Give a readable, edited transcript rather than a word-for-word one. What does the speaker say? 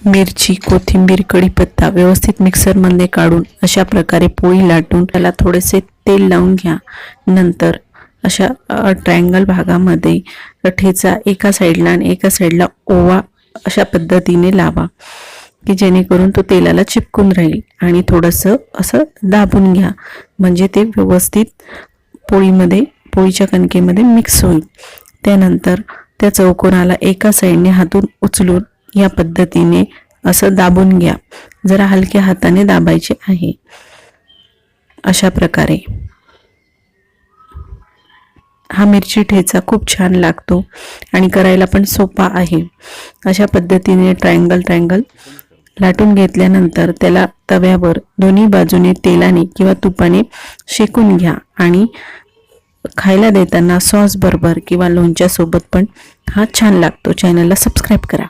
मिरची, कोथिंबीर, कढीपत्ता व्यवस्थित मिक्सरमध्ये काढून अशा प्रकारे पोळी लाटून त्याला थोडेसे तेल लावून घ्या। नंतर अशा ट्रायंगल भागामध्ये ठेचा एका साईडला आणि एका साईडला ओवा अशा पद्धतीने लावा की जेणेकरून तो तेलाला चिपकून राहील आणि थोडंसं असं दाबून घ्या म्हणजे ते व्यवस्थित पोळीच्या कणकेमध्ये मिक्स होईल। त्यानंतर त्या चौकोनाला एका साईडने हातून उचलून या पद्धतीने असं दाबून घ्या। जरा हलक्या हाताने दाबायचे आहे। अशा प्रकारे हा मिरची ठेचा खूप छान लागतो आणि करायला पण सोपा आहे। अशा पद्धतीने ट्रायंगल लाटून घेतल्यानंतर त्याला तव्यावर दोन्ही बाजूने तेलाने किंवा तुपाने शेकून घ्या आणि खायला देताना सॉस बरोबर किंवा लोणच्या सोबत पण हा छान लागतो। चॅनलला सबस्क्राइब करा।